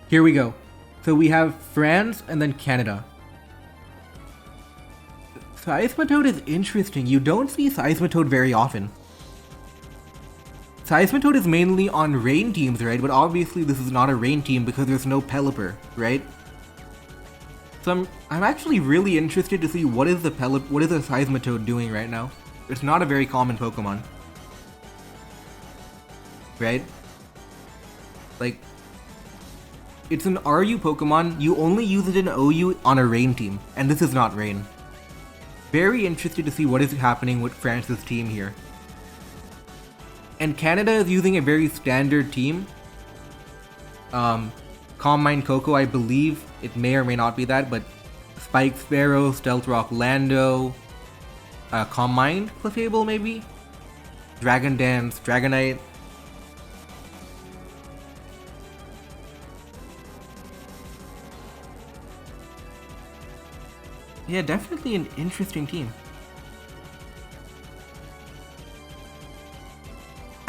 Here we go. So we have France and then Canada. Seismitoad is interesting. You don't see Seismitoad very often. Seismitoad is mainly on rain teams, right? But obviously this is not a rain team because there's no Pelipper, right? So I'm actually really interested to see what is a Seismitoad doing right now. It's not a very common Pokemon. Right? Like, it's an RU Pokemon, you only use it in OU on a rain team, and this is not rain. Very interested to see what is happening with France's team here. And Canada is using a very standard team. Calm Mind Coco, I believe it may or may not be that, but Spike Sparrow, Stealth Rock Lando, Calm Mind Clefable maybe? Dragon Dance, Dragonite. Yeah, definitely an interesting team.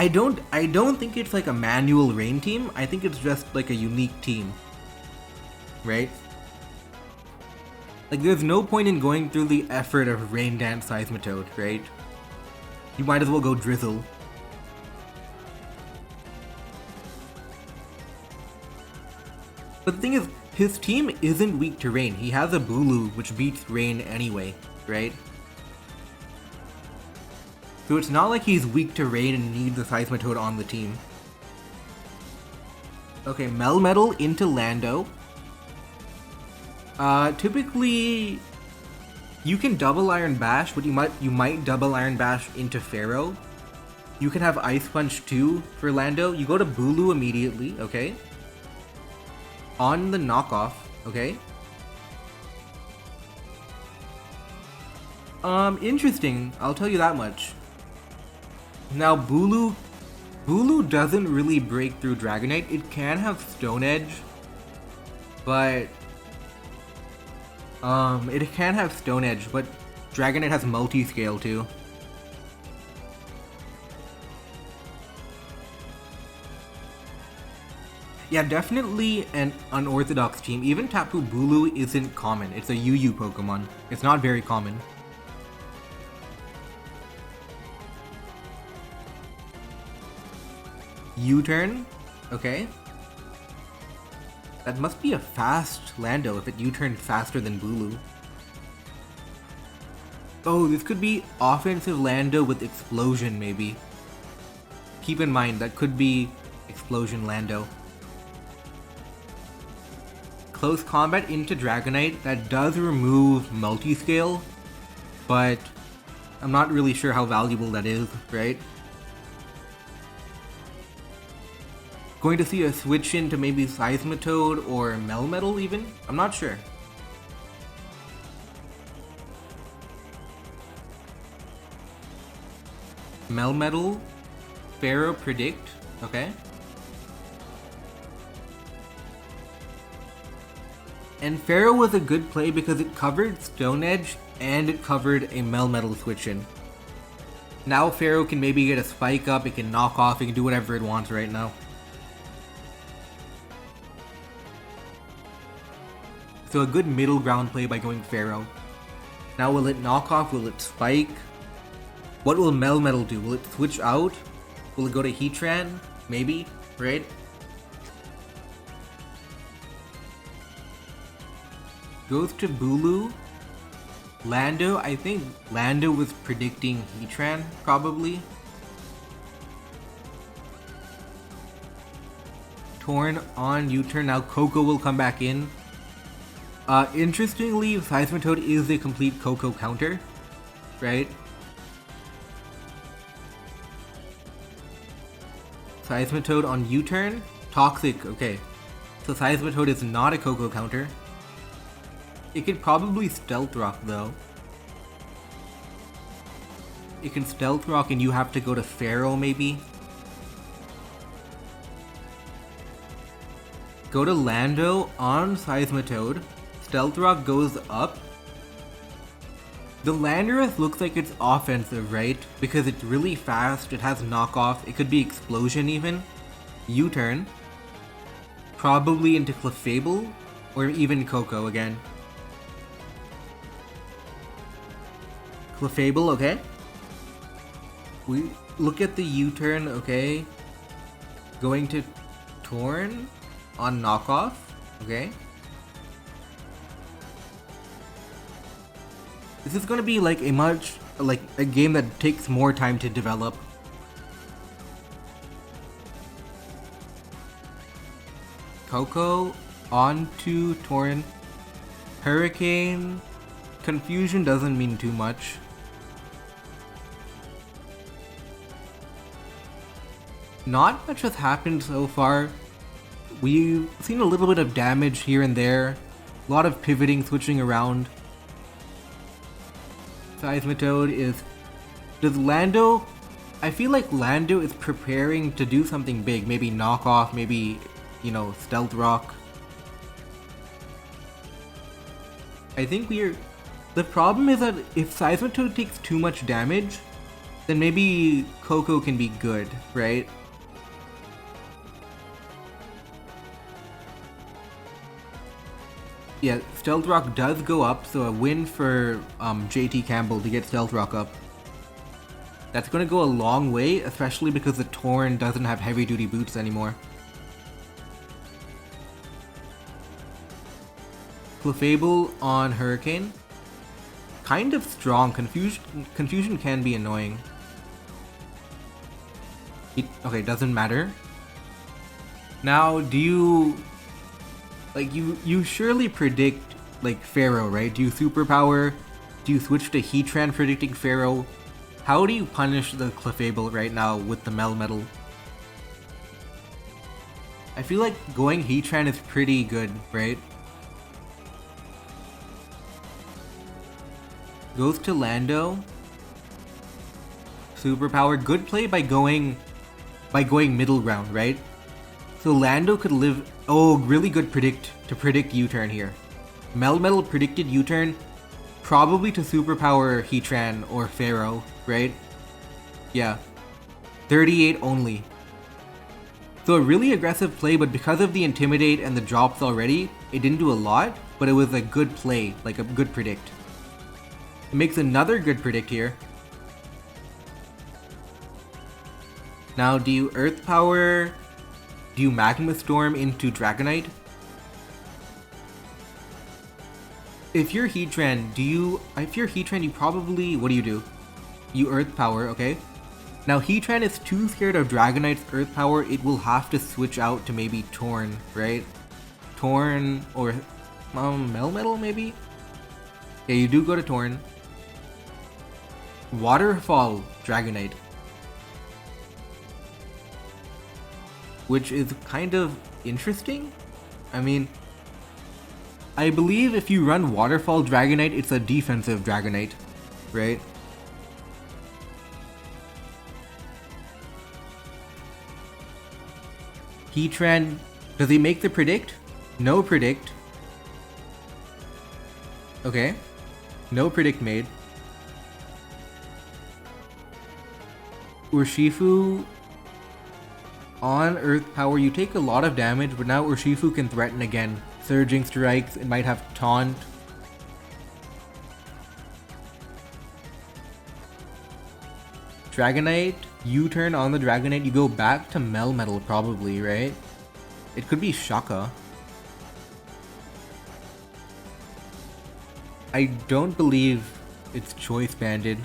I don't think it's like a manual rain team. I think it's just like a unique team. Right? Like there's no point in going through the effort of Rain Dance Seismitoad, right? You might as well go Drizzle. But the thing is, his team isn't weak to rain. He has a Bulu which beats rain anyway, right? So it's not like he's weak to rain and needs a Seismitoad on the team. Okay, Melmetal into Lando. Typically, you can double Iron Bash, but you might double Iron Bash into Pharaoh. You can have Ice Punch too for Lando. You go to Bulu immediately, okay? On the knockoff, okay? Interesting. I'll tell you that much. Now, Bulu doesn't really break through Dragonite. It can have Stone Edge, but it can have Stone Edge, but Dragonite has multi-scale too. Yeah, definitely an unorthodox team. Even Tapu Bulu isn't common. It's a UU Pokemon. It's not very common. U-turn? Okay. That must be a fast Lando if it U-turned faster than Bulu. Oh, this could be offensive Lando with Explosion maybe. Keep in mind, that could be Explosion Lando. Close combat into Dragonite, that does remove multi-scale, but I'm not really sure how valuable that is, right? Going to see a switch into maybe Seismitoad or Melmetal even? I'm not sure. Melmetal, Pharaoh Predict, okay. And Pharaoh was a good play because it covered Stone Edge and it covered a Melmetal switch in. Now Pharaoh can maybe get a Spike up, it can knock off, it can do whatever it wants right now. So a good middle ground play by going Pharaoh. Now will it knock off, will it Spike? What will Melmetal do? Will it switch out? Will it go to Heatran? Maybe, right? Goes to Bulu. Lando, I think Lando was predicting Heatran, probably. Torn on U-turn, now Coco will come back in. Interestingly, Seismitoad is a complete Coco counter, right? Seismitoad on U-turn, Toxic, okay. So Seismitoad is not a Coco counter. It could probably Stealth Rock though. It can Stealth Rock and you have to go to Pharaoh maybe. Go to Lando on Seismitoad. Stealth Rock goes up. The Landorus looks like it's offensive, right? Because it's really fast, it has knockoff, it could be Explosion even. U-turn. Probably into Clefable, or even Coco again. Clefable, okay. We look at the U-turn, okay. Going to Torn on knockoff, okay. This is gonna be like a game that takes more time to develop. Coco onto Torn. Hurricane. Confusion doesn't mean too much. Not much has happened so far. We've seen a little bit of damage here and there. A lot of pivoting, switching around. Seismitoad is... Does Lando... I feel like Lando is preparing to do something big. Maybe knock off, maybe, you know, Stealth Rock. I think we're... The problem is that if Seismitoad takes too much damage, then maybe Coco can be good, right? Yeah, Stealth Rock does go up, so a win for JT Campbell to get Stealth Rock up. That's going to go a long way, especially because the Torn doesn't have heavy duty boots anymore. Clefable on Hurricane. Kind of strong. Confusion can be annoying. Okay, doesn't matter. Now, do you... Like, you surely predict, like, Pharaoh, right? Do you superpower? Do you switch to Heatran predicting Pharaoh? How do you punish the Clefable right now with the Melmetal? I feel like going Heatran is pretty good, right? Goes to Lando. Superpower. Good play by going middle ground, right? So Lando could live... Oh, really good to predict U-turn here. Melmetal predicted U-turn, probably to superpower Heatran or Pharaoh, right? Yeah. 38 only. So a really aggressive play, but because of the Intimidate and the drops already, it didn't do a lot, but it was a good play, like a good predict. It makes another good predict here. Now, do you Earth Power... Do you Magma Storm into Dragonite? If you're Heatran, you probably... What do? You Earth Power, okay? Now, Heatran is too scared of Dragonite's Earth Power, it will have to switch out to maybe Torn, right? Torn or... Melmetal, maybe? Yeah, you do go to Torn. Waterfall Dragonite. Which is kind of interesting. I mean, I believe if you run Waterfall Dragonite, it's a defensive Dragonite, right? Heatran, does he make the predict? No predict. Okay. No predict made. Urshifu on Earth Power, you take a lot of damage, but now Urshifu can threaten again. Surging Strikes, it might have Taunt. Dragonite, U-turn on the Dragonite, you go back to Melmetal probably, right? It could be Shaka. I don't believe it's Choice Banded.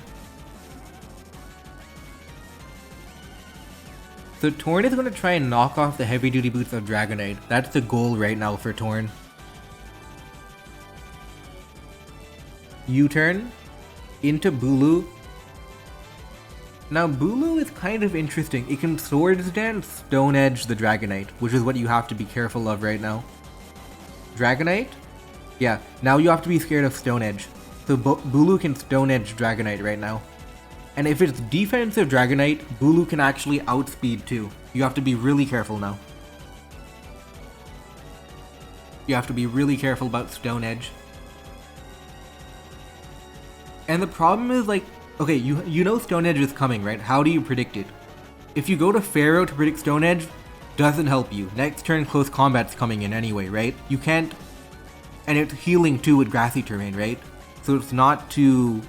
So Torn is going to try and knock off the heavy duty boots of Dragonite. That's the goal right now for Torn. U-turn into Bulu. Now Bulu is kind of interesting. It can Swords Dance, Stone Edge the Dragonite, which is what you have to be careful of right now. Dragonite? Yeah, now you have to be scared of Stone Edge. So Bulu can Stone Edge Dragonite right now. And if it's defensive Dragonite, Bulu can actually outspeed too. You have to be really careful now. You have to be really careful about Stone Edge. And the problem is, like, okay, you know Stone Edge is coming, right? How do you predict it? If you go to Pharaoh to predict Stone Edge, doesn't help you. Next turn close combat's coming in anyway, right? You can't, and it's healing too with grassy terrain, right? So it's not too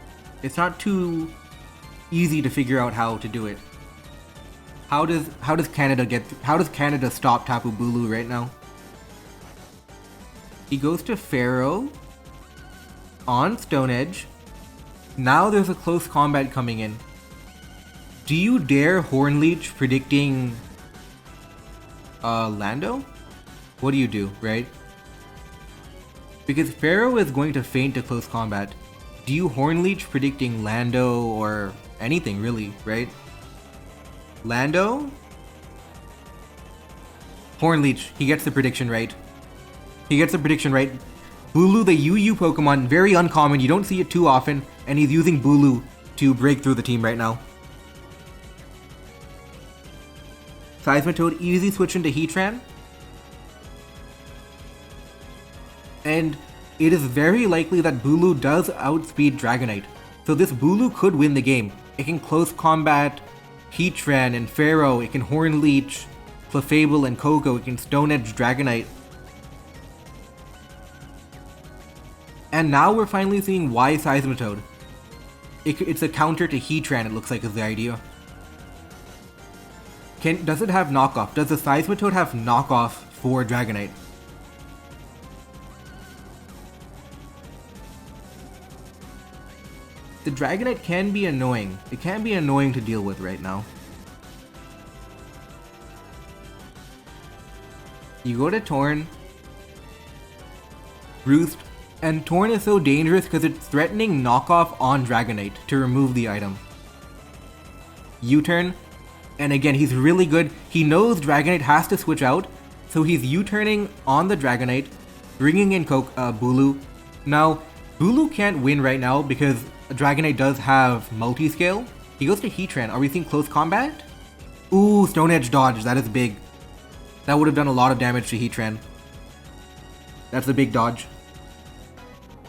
easy to figure out how to do it. How does Canada stop Tapu Bulu right now? He goes to Pharaoh on Stone Edge. Now there's a close combat coming in. Do you dare Hornleech predicting Lando? What do you do, right? Because Pharaoh is going to feint to close combat. Do you Hornleech predicting Lando or anything really, right? Lando? Hornleech, he gets the prediction right. He gets the prediction right. Bulu, the UU Pokemon, very uncommon, you don't see it too often, and he's using Bulu to break through the team right now. Seismitoad, easy switch into Heatran. And it is very likely that Bulu does outspeed Dragonite. So this Bulu could win the game. It can close combat Heatran and Pharaoh, it can Hornleech, Clefable and Koko, it can Stone Edge Dragonite. And now we're finally seeing why Seismitoad. It's a counter to Heatran, it looks like is the idea. Does it have knockoff? Does the Seismitoad have knockoff for Dragonite? The Dragonite can be annoying. It can be annoying to deal with right now. You go to Torn, Roost, and Torn is so dangerous because it's threatening knockoff on Dragonite to remove the item. U-turn, and again he's really good. He knows Dragonite has to switch out, so he's U-turning on the Dragonite, bringing in Bulu. Now, Bulu can't win right now because Dragonite does have multi-scale. He goes to Heatran. Are we seeing close combat? Ooh, Stone Edge dodge. That is big. That would have done a lot of damage to Heatran. That's a big dodge.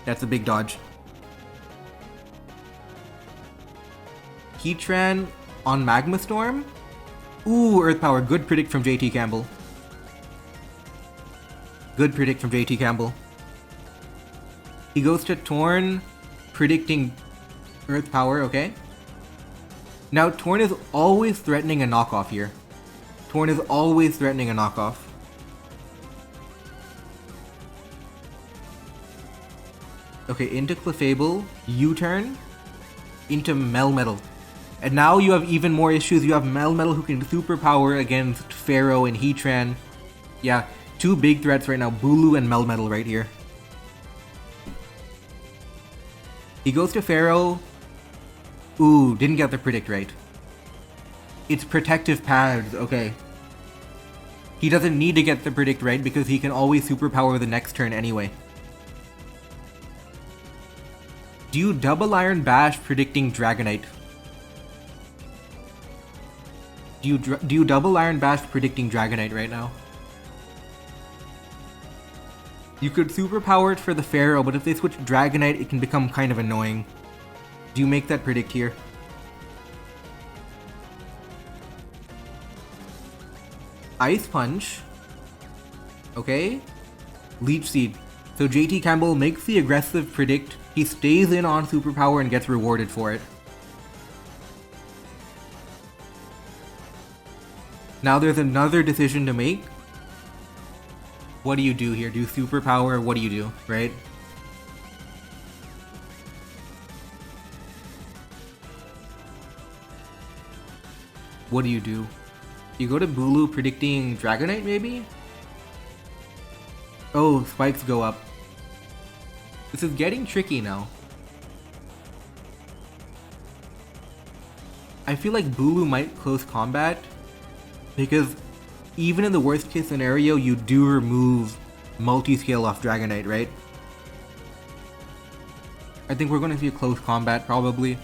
That's a big dodge. Heatran on Magma Storm? Ooh, Earth Power. Good predict from JT Campbell. Good predict from JT Campbell. He goes to Torn, predicting Earth Power, okay. Now, Torn is always threatening a knockoff here. Torn is always threatening a knockoff. Okay, into Clefable, U-turn, into Melmetal. And now you have even more issues. You have Melmetal who can superpower against Pharaoh and Heatran. Yeah, two big threats right now, Bulu and Melmetal right here. He goes to Pharaoh. Ooh, didn't get the predict right. It's protective pads, okay. He doesn't need to get the predict right because he can always superpower the next turn anyway. Do you double Iron Bash predicting Dragonite? Do you double Iron Bash predicting Dragonite right now? You could superpower it for the Pharaoh, but if they switch Dragonite, it can become kind of annoying. Do you make that predict here? Ice Punch. Okay. Leech Seed. So JT Campbell makes the aggressive predict. He stays in on superpower and gets rewarded for it. Now there's another decision to make. What do you do here? Do superpower? What do you do, right? What do you do? You go to Bulu predicting Dragonite, maybe? Oh, spikes go up. This is getting tricky now. I feel like Bulu might close combat because even in the worst case scenario, you do remove multi-scale off Dragonite, right? I think we're going to see a close combat probably.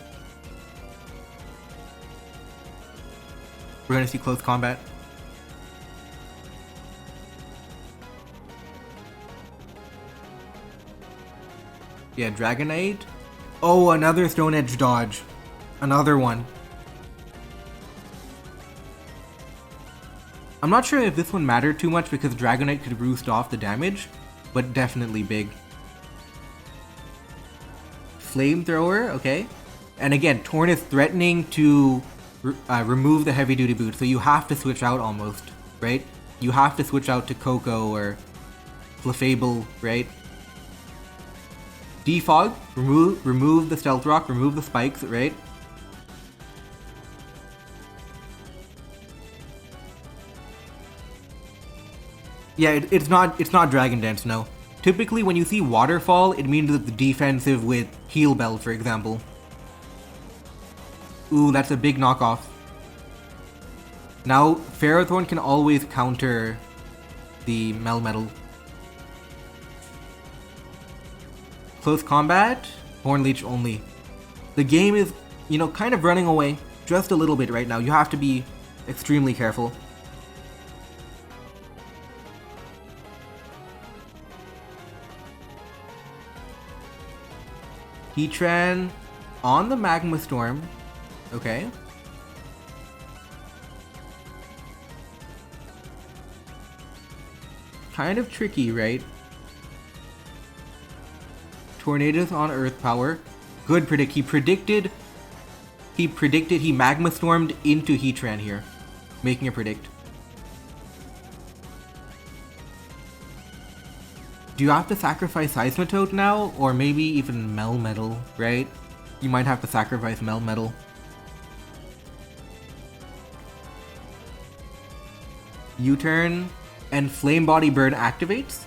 We're going to see close combat. Yeah, Dragonite. Oh, another Stone Edge dodge. Another one. I'm not sure if this one mattered too much because Dragonite could roost off the damage, but definitely big. Flamethrower, okay. And again, Torn is threatening to remove the heavy duty boot, so you have to switch out almost, right? You have to switch out to Coco or Clefable, right? Defog, remove the Stealth Rock, remove the spikes, right? Yeah, it's not Dragon Dance, no. Typically when you see Waterfall, it means that the defensive with Heal Bell, for example. Ooh, that's a big knockoff. Now, Ferrothorn can always counter the Melmetal. Close combat, Horn Leech only. The game is, you know, kind of running away just a little bit right now. You have to be extremely careful. Heatran on the Magma Storm. Okay. Kind of tricky, right? Tornadus on Earth Power. Good predict. He predicted he Magma Stormed into Heatran here. Making a predict. Do you have to sacrifice Seismitoad now? Or maybe even Melmetal, right? You might have to sacrifice Melmetal. U-turn and Flame Body Burn activates.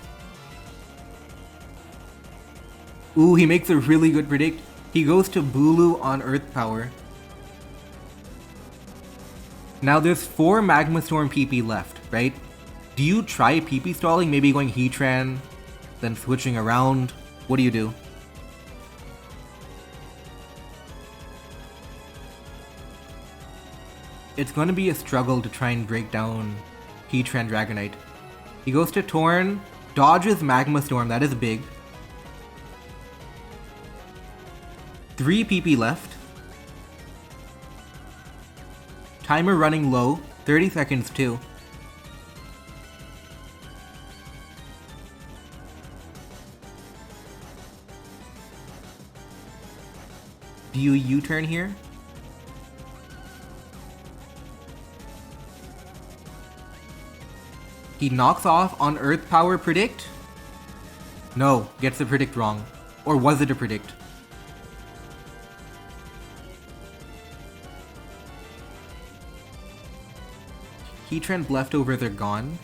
Ooh, he makes a really good predict. He goes to Bulu on Earth Power. Now there's 4 Magma Storm PP left, right? Do you try PP stalling, maybe going Heatran, then switching around? What do you do? It's going to be a struggle to try and break down Heatran Dragonite. He goes to Torn, dodges Magma Storm, that is big. 3 PP left. Timer running low, 30 seconds too. Do you U-turn here? He knocks off on Earth Power predict? No, gets the predict wrong. Or was it a predict? Heatran leftovers are gone.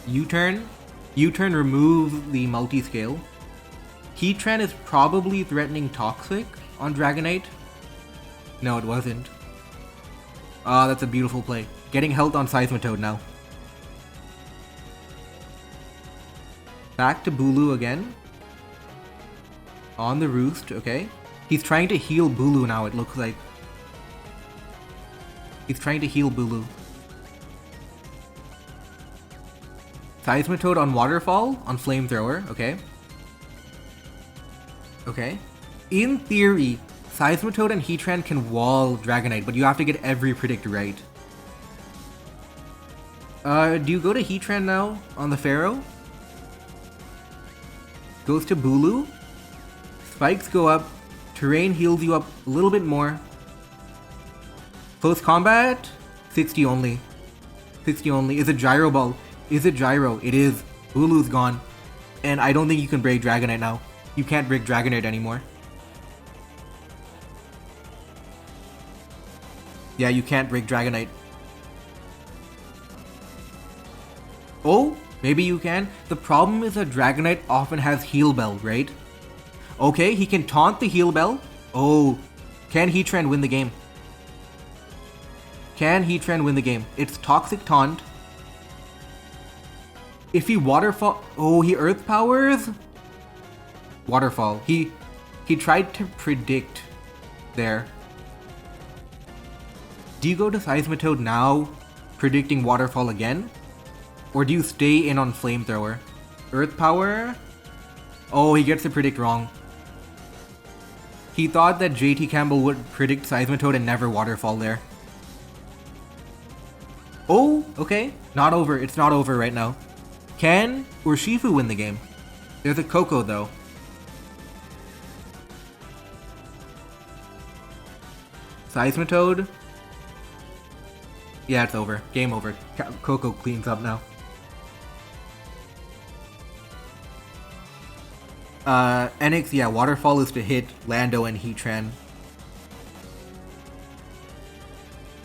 U-turn. U-turn removes the multi-scale. Heatran is probably threatening Toxic on Dragonite. No, it wasn't. Ah, that's a beautiful play. Getting health on Seismitoad now. Back to Bulu again. On the Roost, okay. He's trying to heal Bulu now, it looks like. He's trying to heal Bulu. Seismitoad on Waterfall, on Flamethrower, okay. Okay. In theory, Seismitoad and Heatran can wall Dragonite, but you have to get every predict right. Do you go to Heatran now on the Pharaoh? Goes to Bulu. Spikes go up. Terrain heals you up a little bit more. Close combat? 60 only. 60 only. Is it Gyro Ball? Is it Gyro? It is. Bulu's gone. And I don't think you can break Dragonite now. You can't break Dragonite anymore. Yeah, you can't break Dragonite. Oh, maybe you can. The problem is that Dragonite often has Heal Bell, right? Okay, he can taunt the Heal Bell. Oh, can Heatran win the game? Can Heatran win the game? It's Toxic Taunt. If he Waterfall... Oh, he Earth Powers? Waterfall. He tried to predict there. Do you go to Seismitoad now, predicting Waterfall again? Or do you stay in on Flamethrower? Earth Power? Oh, he gets the predict wrong. He thought that JT Campbell would predict Seismitoad and never Waterfall there. Oh, okay. Not over. It's not over right now. Can Urshifu win the game? There's a Coco though. Seismitoad. Yeah, it's over. Game over. Coco cleans up now. Enix, yeah, Waterfall is to hit Lando and Heatran.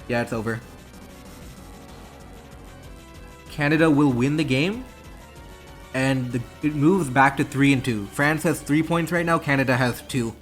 Yeah, it's over. Canada will win the game, and it moves back to 3-2. France has 3 points right now, Canada has 2.